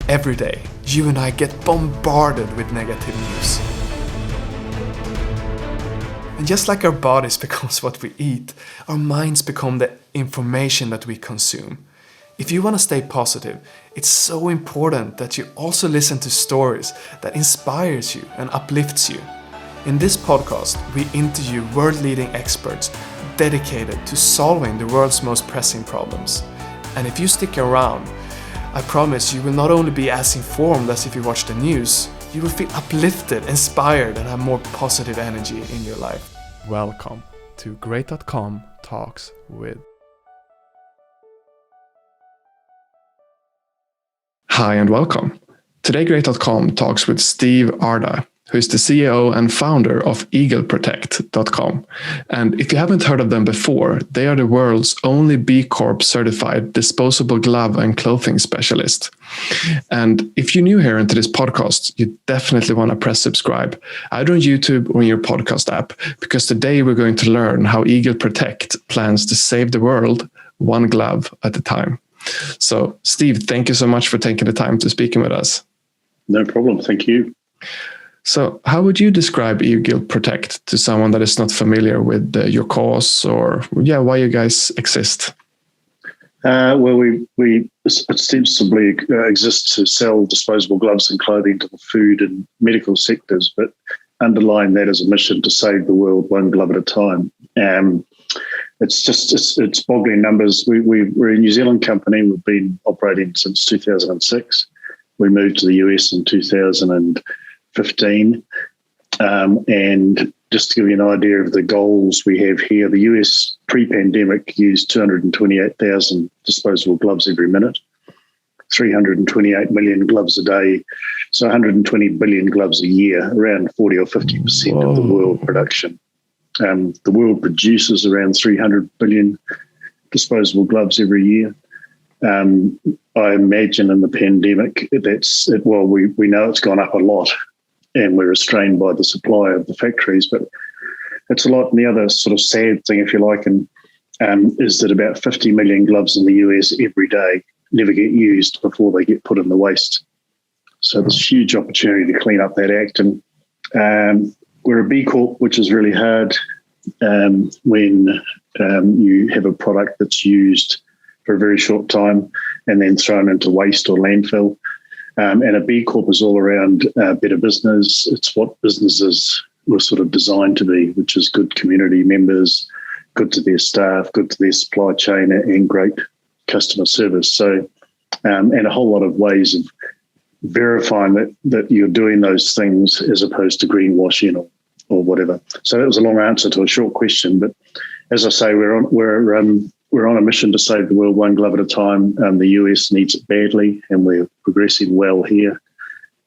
Every day, you and I get bombarded with negative news. And just like our bodies becomes what we eat, our minds become the information that we consume. If you want to stay positive, it's so important that you also listen to stories that inspires you and uplifts you. In this podcast, we interview world-leading experts dedicated to solving the world's most pressing problems. And if you stick around, I promise you will not only be as informed as if you watch the news, you will feel uplifted, inspired, and have more positive energy in your life. Welcome to Great.com Talks with. Hi and welcome. Today Great.com talks with Steve Arda, who is the CEO and founder of EagleProtect.com. And if you haven't heard of them before, they are the world's only B Corp certified disposable glove and clothing specialist. And if you're new here into this podcast, you definitely want to press subscribe, either on YouTube or in your podcast app, because today we're going to learn how Eagle Protect plans to save the world one glove at a time. So, Steve, thank you so much for taking the time to speaking with us. No problem. Thank you. So how would you describe Eagle Protect to someone that is not familiar with your cause or why you guys exist? Well, we ostensibly exist to sell disposable gloves and clothing to the food and medical sectors, but underlying that is a mission to save the world one glove at a time. It's boggling numbers. We're a New Zealand company. We've been operating since 2006. We moved to the US in 2015. And just to give you an idea of the goals we have here, the US pre-pandemic used 228,000 disposable gloves every minute, 328 million gloves a day, so 120 billion gloves a year, around 40 or 50% of the world production. The world produces around 300 billion disposable gloves every year. I imagine in the pandemic, we know it's gone up a lot, and we're restrained by the supply of the factories, but it's a lot. And the other sort of sad thing, if you like, is that about 50 million gloves in the US every day never get used before they get put in the waste. So there's huge opportunity to clean up that act. And we're a B Corp, which is really hard when you have a product that's used for a very short time and then thrown into waste or landfill. And a B Corp is all around better business. It's what businesses were sort of designed to be, which is good community members, good to their staff, good to their supply chain, and great customer service. So, and a whole lot of ways of verifying that you're doing those things as opposed to greenwashing or whatever. So that was a long answer to a short question. But as I say, we're on a mission to save the world one glove at a time. The US needs it badly, and we're progressing well here.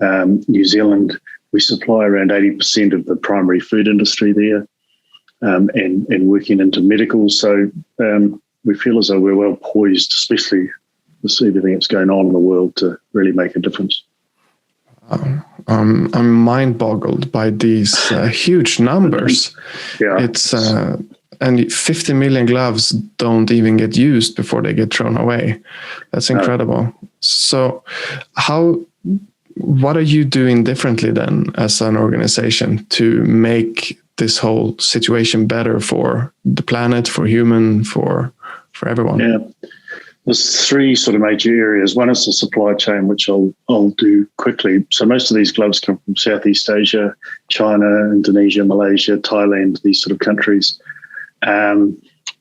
New Zealand, we supply around 80% of the primary food industry there, and working into medical. So we feel as though we're well poised, especially with everything that's going on in the world, to really make a difference. I'm mind-boggled by these huge numbers. Yeah. It's and 50 million gloves don't even get used before they get thrown away. That's incredible. So what are you doing differently then as an organization to make this whole situation better for the planet, for human, for everyone? Yeah. There's three sort of major areas. One is the supply chain, which I'll do quickly. So most of these gloves come from Southeast Asia, China, Indonesia, Malaysia, Thailand, these sort of countries.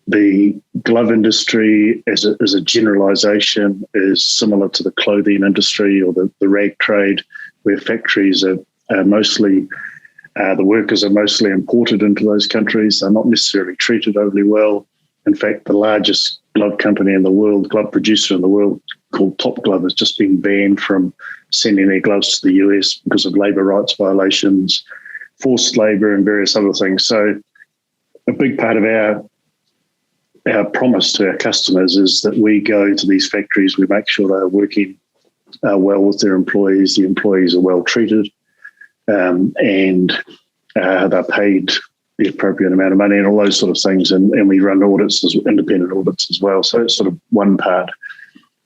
The glove industry, as a generalization, is similar to the clothing industry or the rag trade, where factories are mostly, the workers are mostly imported into those countries. They're not necessarily treated overly well. In fact, the largest glove company in the world, glove producer in the world, called Top Glove, has just been banned from sending their gloves to the US because of labour rights violations, forced labour, and various other things. So a big part of our promise to our customers is that we go to these factories, we make sure they're working well with their employees, the employees are well treated, and they're paid the appropriate amount of money and all those sort of things. And we run audits, independent audits as well. So it's sort of one part.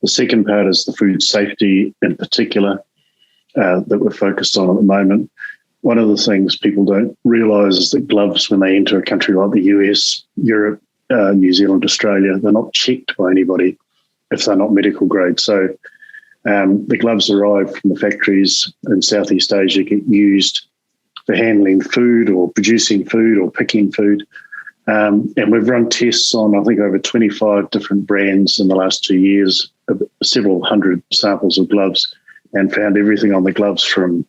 The second part is the food safety in particular that we're focused on at the moment. One of the things people don't realise is that gloves, when they enter a country like the US, Europe, New Zealand, Australia, they're not checked by anybody if they're not medical grade. So the gloves arrive from the factories in Southeast Asia, get used for handling food or producing food or picking food. And we've run tests on, I think, over 25 different brands in the last 2 years, several hundred samples of gloves, and found everything on the gloves from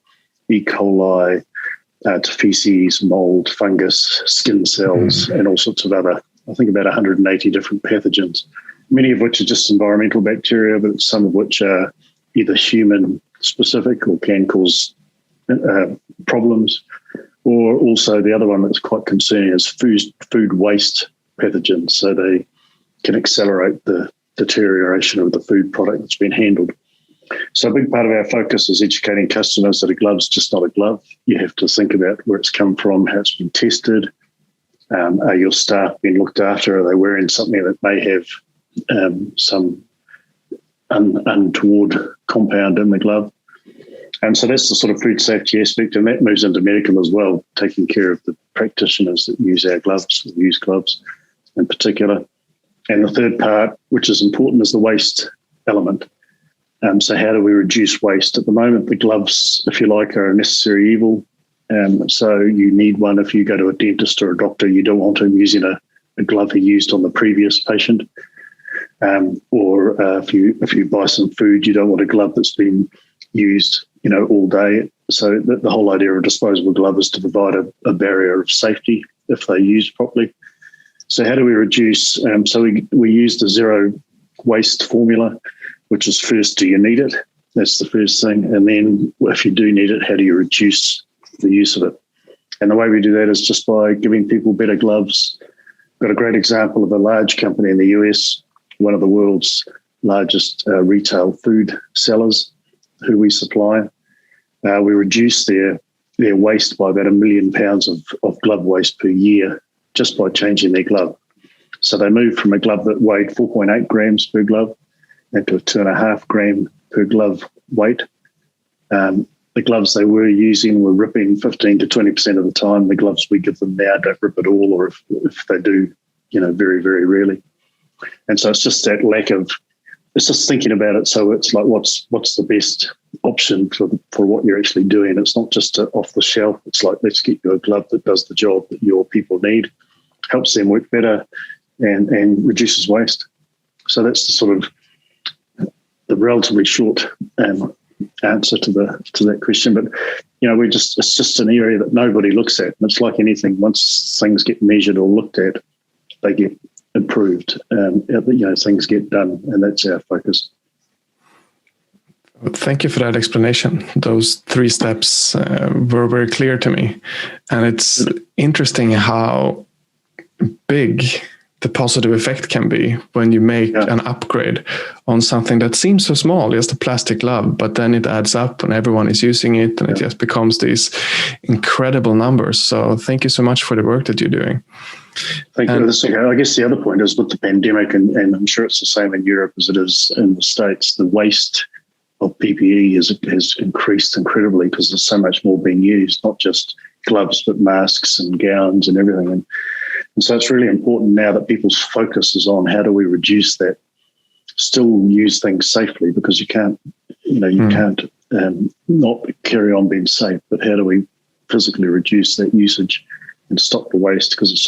E. coli to feces, mold, fungus, skin cells, and all sorts of other, I think about 180 different pathogens, many of which are just environmental bacteria, but some of which are either human specific or can cause problems. Or also the other one that's quite concerning is food waste pathogens. So they can accelerate the deterioration of the food product that's been handled. So a big part of our focus is educating customers that a glove's just not a glove. You have to think about where it's come from, how it's been tested. Are your staff being looked after? Are they wearing something that may have some untoward compound in the glove? And so that's the sort of food safety aspect, and that moves into medical as well, taking care of the practitioners that use our gloves, use gloves in particular. And the third part, which is important, is the waste element. So how do we reduce waste? At the moment, the gloves, if you like, are a necessary evil. So you need one if you go to a dentist or a doctor. You don't want them using a glove he used on the previous patient. Or if you buy some food, you don't want a glove that's been used all day. So the whole idea of a disposable glove is to provide a barrier of safety if they're used properly. So how do we reduce? So we use the zero waste formula, which is first, do you need it? That's the first thing. And then if you do need it, how do you reduce the use of it? And the way we do that is just by giving people better gloves. Got a great example of a large company in the US, one of the world's largest retail food sellers, who we supply. We reduce their waste by about 1 million pounds of glove waste per year just by changing their glove. So they moved from a glove that weighed 4.8 grams per glove into a 2.5 gram per glove weight. The gloves they were using were ripping 15 to 20% of the time. The gloves we give them now don't rip at all, or if they do, very, very rarely. And so it's just that lack of, it's just thinking about it. So it's like, what's the best option for what you're actually doing? It's not just off the shelf. It's like, let's get you a glove that does the job that your people need, helps them work better, and reduces waste. So that's the sort of the relatively short answer to that question. But it's just an area that nobody looks at. And it's like anything. Once things get measured or looked at, they get improved. Things get done, and that's our focus. Thank you for that explanation. Those 3 steps were very clear to me, and it's interesting how big the positive effect can be when you make an upgrade on something that seems so small, just a plastic glove, but then it adds up and everyone is using it, and it just becomes these incredible numbers. So thank you so much for the work that you're doing. Thank you. I guess the other point is with the pandemic, and I'm sure it's the same in Europe as it is in the States, the waste of PPE has increased incredibly because there's so much more being used, not just gloves, but masks and gowns and everything. And so it's really important now that people's focus is on how do we reduce that, still use things safely, because you can't not carry on being safe, but how do we physically reduce that usage and stop the waste? Because it's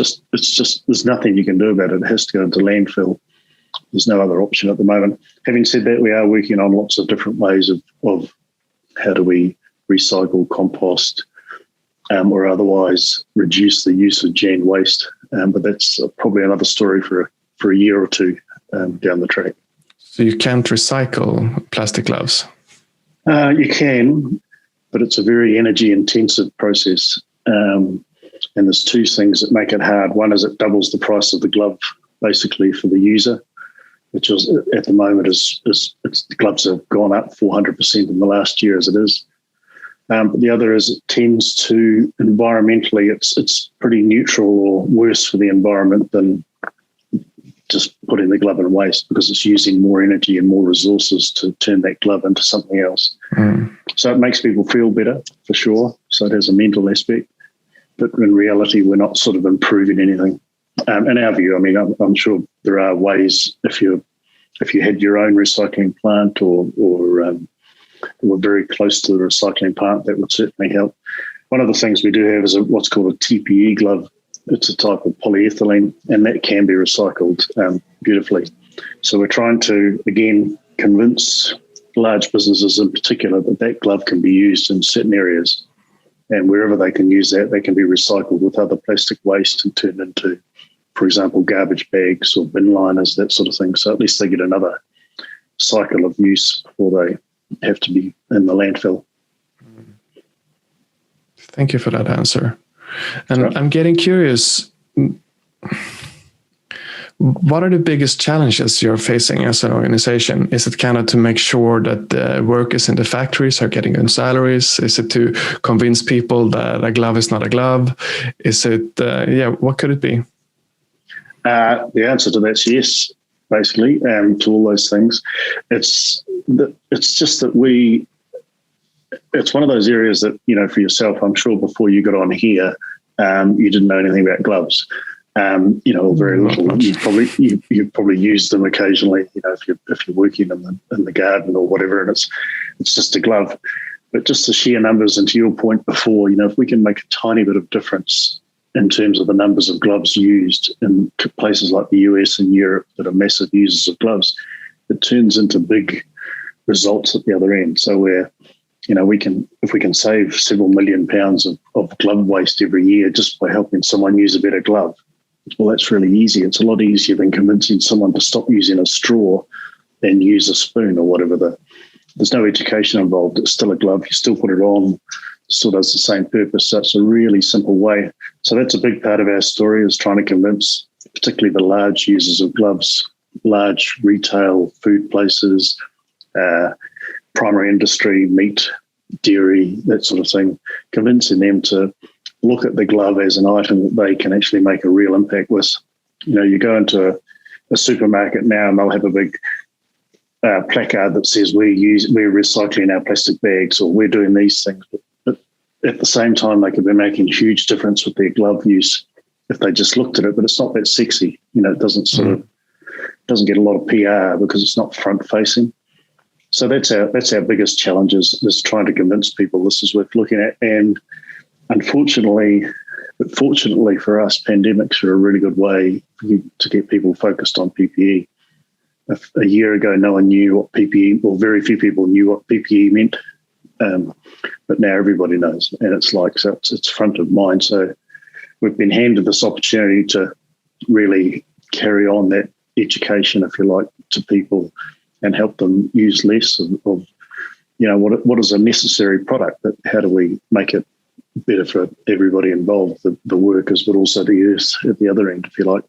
just there's nothing you can do about it. It has to go into landfill. There's no other option at the moment. Having said that, we are working on lots of different ways of how do we recycle, compost, or otherwise reduce the usage and waste. But that's probably another story for a year or two down the track. So you can't recycle plastic gloves? You can, but it's a very energy-intensive process. And there's 2 things that make it hard. One is it doubles the price of the glove, basically, for the user, which is at the moment the gloves have gone up 400% in the last year as it is. But the other is it tends to, environmentally, it's pretty neutral or worse for the environment than just putting the glove in waste because it's using more energy and more resources to turn that glove into something else. So it makes people feel better, for sure. So it has a mental aspect. But in reality, we're not sort of improving anything. In our view, I mean, I'm sure there are ways if you had your own recycling plant or were very close to the recycling plant, that would certainly help. One of the things we do have is what's called a TPE glove. It's a type of polyethylene, and that can be recycled beautifully. So we're trying to, again, convince large businesses in particular that glove can be used in certain areas. And wherever they can use that, they can be recycled with other plastic waste and turned into, for example, garbage bags or bin liners, that sort of thing. So at least they get another cycle of use before they have to be in the landfill. Thank you for that answer. And I'm getting curious, what are the biggest challenges you're facing as an organization? Is it kind of to make sure that the workers in the factories are getting good salaries? Is it to convince people that a glove is not a glove? Is it, what could it be? The answer to that's yes, basically, to all those things. It's just that it's one of those areas that, for yourself, I'm sure before you got on here, you didn't know anything about gloves. Or very little. You probably use them occasionally. If you're working in the garden or whatever, and it's just a glove. But just the sheer numbers, and to your point before, if we can make a tiny bit of difference in terms of the numbers of gloves used in places like the US and Europe that are massive users of gloves, it turns into big results at the other end. So if we can save several million pounds of glove waste every year just by helping someone use a better glove, well, that's really easy. It's a lot easier than convincing someone to stop using a straw and use a spoon or whatever. There's no education involved. It's still a glove. You still put it on. It still does the same purpose. So it's a really simple way. So that's a big part of our story, is trying to convince particularly the large users of gloves, large retail food places, primary industry, meat, dairy, that sort of thing, convincing them to look at the glove as an item that they can actually make a real impact with. You go into a supermarket now and they'll have a big placard that says we're recycling our plastic bags, or we're doing these things. But at the same time, they could be making a huge difference with their glove use if they just looked at it. But it's not that sexy. It doesn't doesn't get a lot of PR because it's not front facing. So that's our biggest challenge is trying to convince people this is worth looking at. And fortunately for us, pandemics are a really good way to get people focused on PPE. A year ago, no one knew what PPE, or very few people knew what PPE meant, but now everybody knows, and it's front of mind. So we've been handed this opportunity to really carry on that education, if you like, to people and help them use less of what is a necessary product, but how do we make it better for everybody involved, the workers, but also the earth at the other end, if you like.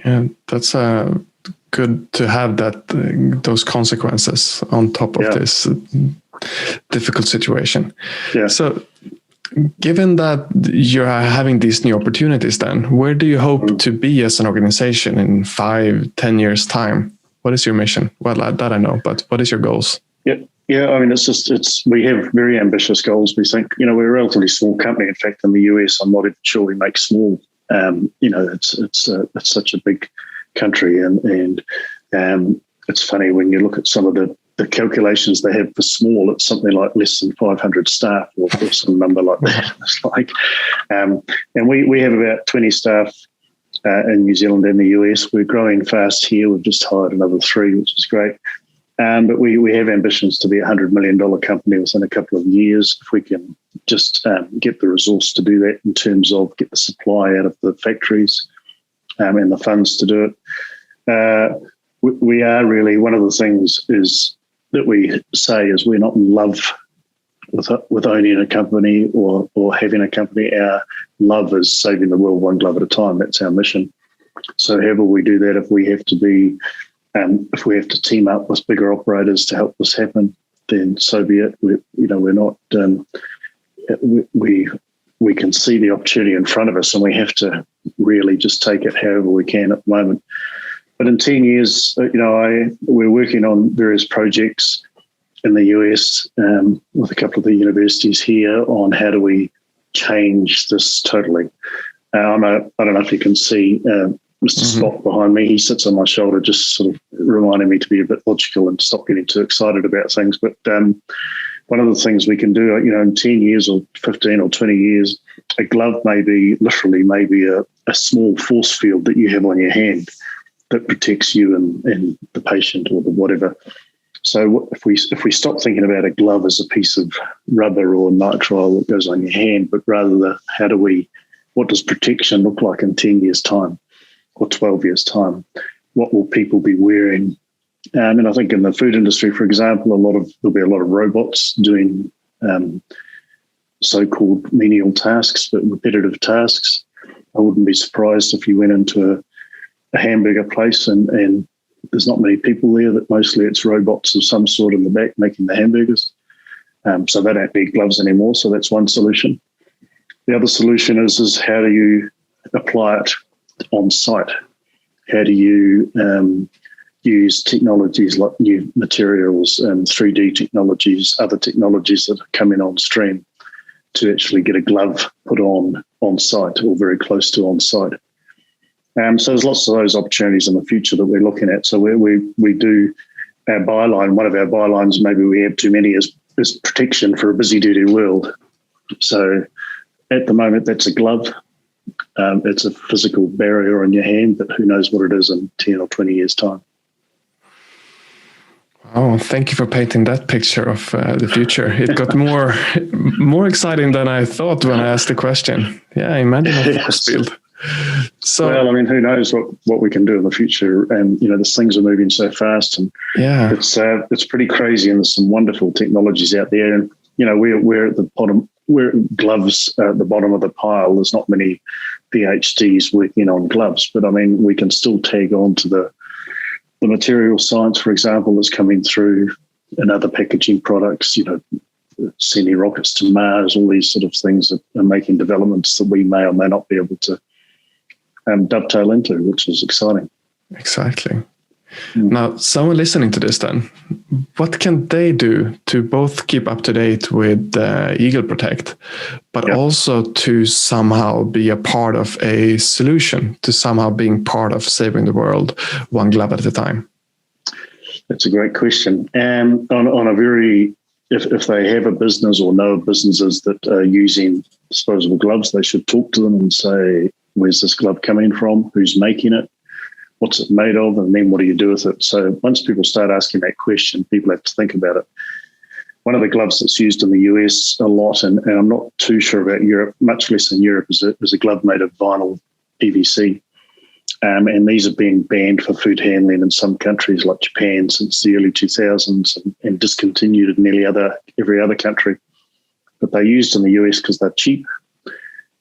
Yeah, that's good to have those consequences on top of this difficult situation. Yeah. So given that you're having these new opportunities, then where do you hope to be as an organization in 5-10 years time? What is your mission? Well, that I know, but what is your goals? Yeah, I mean, we have very ambitious goals. We think, we're a relatively small company. In fact, in the US, I'm not even sure we make small. It's such a big country, and it's funny when you look at some of the calculations they have for small. It's something like less than 500 staff, or some number like that. It's like, and we have about 20 staff in New Zealand and the US. We're growing fast here. We've just hired another 3, which is great. But we have ambitions to be a $100 million company within a couple of years, if we can just get the resource to do that, in terms of get the supply out of the factories and the funds to do it. We are really, one of the things is that we say is we're not in love with owning a company or having a company. Our love is saving the world one glove at a time. That's our mission. So however we do that, if we have to team up with bigger operators to help this happen, then so be it. We're not. we can see the opportunity in front of us, and we have to really just take it however we can at the moment. But in 10 years, we're working on various projects in the US with a couple of the universities here on how do we change this totally. I don't know if you can see Mr. Scott behind me. He sits on my shoulder, just sort of reminding me to be a bit logical and stop getting too excited about things. But one of the things we can do, in 10 years or 15 or 20 years, a glove may be a small force field that you have on your hand that protects you and the patient or the whatever. So if we stop thinking about a glove as a piece of rubber or nitrile that goes on your hand, but rather what does protection look like in 10 years' time or 12 years' time? What will people be wearing? And I think in the food industry, for example, there'll be a lot of robots doing so-called menial tasks, but repetitive tasks. I wouldn't be surprised if you went into a hamburger place and there's not many people there, that mostly it's robots of some sort in the back making the hamburgers. So they don't need gloves anymore. So that's one solution. The other solution is how do you apply it on site? How do you use technologies like new materials and 3D technologies, other technologies that are coming on stream to actually get a glove put on site or very close to on site? So there's lots of those opportunities in the future that we're looking at. So we do our byline. One of our bylines, maybe we have too many, is protection for a busy, dirty world. So at the moment, that's a glove. It's a physical barrier on your hand, but who knows what it is in 10 or 20 years' time. Oh, thank you for painting that picture of the future. It got more exciting than I thought when I asked the question. Yeah, imagine a force field. So, well, who knows what we can do in the future? And these things are moving so fast, and it's pretty crazy. And there's some wonderful technologies out there. And we're at the bottom. We're gloves at the bottom of the pile. There's not many PhDs working on gloves, but we can still tag on to the material science, for example, that's coming through in other packaging products. Sending rockets to Mars, all these sort of things that are making developments that we may or may not be able to dovetail into, which is exciting. Exactly. Now, someone listening to this then, what can they do to both keep up to date with Eagle Protect, but also to somehow be a part of a solution, to somehow being part of saving the world one glove at a time? That's a great question. And on a very, if they have a business or know of businesses that are using disposable gloves, they should talk to them and say, where's this glove coming from? Who's making it? What's it made of? And then what do you do with it? So once people start asking that question, people have to think about it. One of the gloves that's used in the US a lot, and I'm not too sure about Europe, much less in Europe, is a glove made of vinyl PVC. And these have been banned for food handling in some countries like Japan since the early 2000s and discontinued in nearly every other country. But they're used in the US because they're cheap.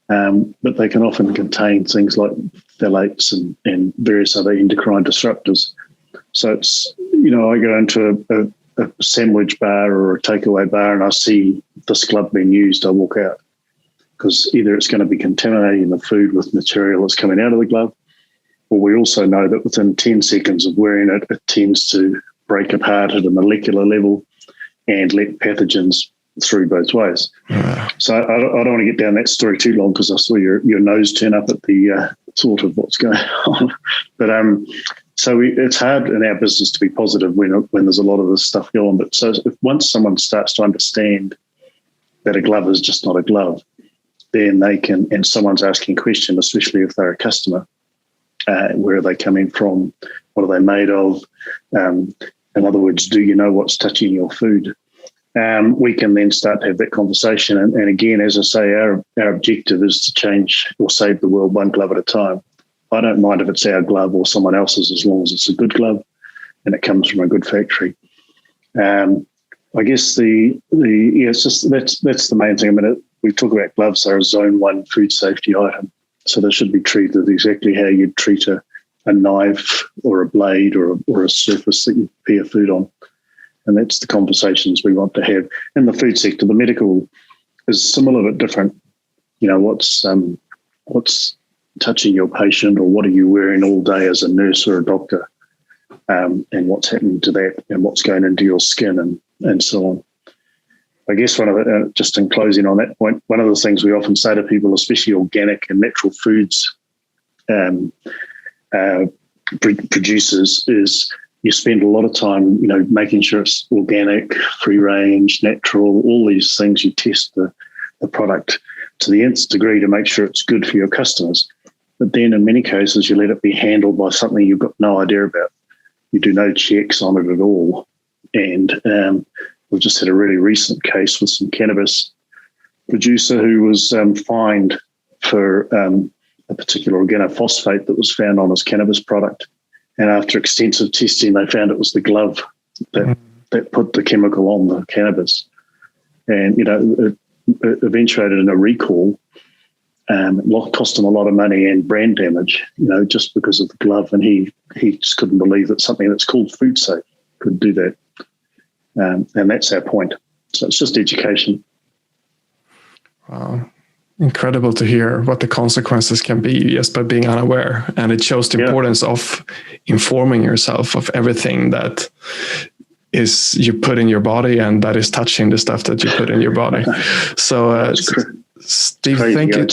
But they can often contain things like phthalates and various other endocrine disruptors. So it's, I go into a sandwich bar or a takeaway bar and I see this glove being used, I walk out, because either it's going to be contaminating the food with material that's coming out of the glove, or we also know that within 10 seconds of wearing it, it tends to break apart at a molecular level and let pathogens through both ways. So I don't want to get down that story too long because I saw your nose turn up at the thought of what's going on. But it's hard in our business to be positive when there's a lot of this stuff going on. But so if once someone starts to understand that a glove is just not a glove, then they can, and someone's asking questions, especially if they're a customer, where are they coming from? What are they made of? In other words, do you know what's touching your food? We can then start to have that conversation. And again, as I say, our objective is to change or save the world one glove at a time. I don't mind if it's our glove or someone else's, as long as it's a good glove and it comes from a good factory. I guess it's just that's the main thing. We talk about gloves, they're a Zone 1 food safety item. So they should be treated exactly how you'd treat a knife or a blade or a surface that you prepare food on. And that's the conversations we want to have. In the food sector, the medical is similar but different. what's touching your patient, or what are you wearing all day as a nurse or a doctor, and what's happening to that, and what's going into your skin, and so on. I guess just in closing on that point, one of the things we often say to people, especially organic and natural foods producers, is you spend a lot of time, making sure it's organic, free range, natural, all these things. You test the product to the nth degree to make sure it's good for your customers. But then in many cases, you let it be handled by something you've got no idea about. You do no checks on it at all. And we've just had a really recent case with some cannabis producer who was fined for a particular organophosphate that was found on his cannabis product. And after extensive testing, they found it was the glove that put the chemical on the cannabis. And, it eventuated in a recall. It cost him a lot of money and brand damage, just because of the glove. And he just couldn't believe that something that's called food safe could do that. And that's our point. So it's just education. Wow. Incredible to hear what the consequences can be just by being unaware. And it shows the importance of informing yourself of everything that is you put in your body and that is touching the stuff that you put in your body. So, Steve, thank you.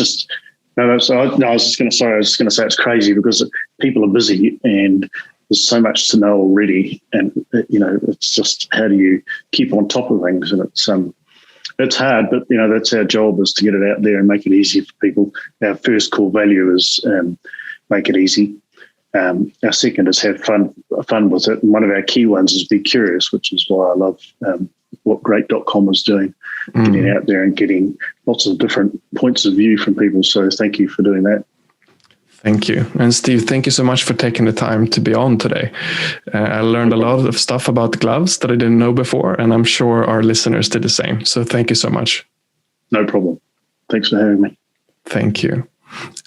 I was just going to say it's crazy because people are busy and there's so much to know already. And, it's just how do you keep on top of things? And it's hard, but, that's our job, is to get it out there and make it easy for people. Our first core value is make it easy. Our second is have fun with it. And one of our key ones is be curious, which is why I love what Great.com is doing, getting out there and getting lots of different points of view from people. So thank you for doing that. Thank you. And Steve, thank you so much for taking the time to be on today. I learned a lot of stuff about the gloves that I didn't know before, and I'm sure our listeners did the same. So thank you so much. No problem. Thanks for having me. Thank you.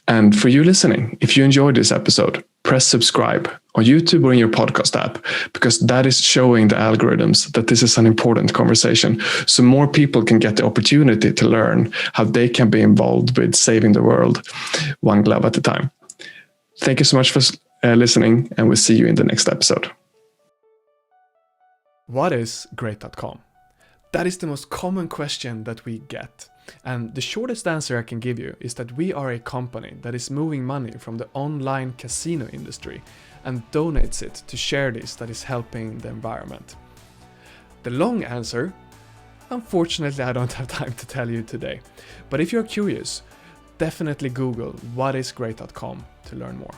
And for you listening, if you enjoyed this episode, press subscribe on YouTube or in your podcast app, because that is showing the algorithms that this is an important conversation. So more people can get the opportunity to learn how they can be involved with saving the world one glove at a time. Thank you so much for listening, and we'll see you in the next episode. What is Great.com? That is the most common question that we get. And the shortest answer I can give you is that we are a company that is moving money from the online casino industry and donates it to charities that is helping the environment. The long answer, unfortunately, I don't have time to tell you today. But if you're curious, definitely Google what is Great.com to learn more.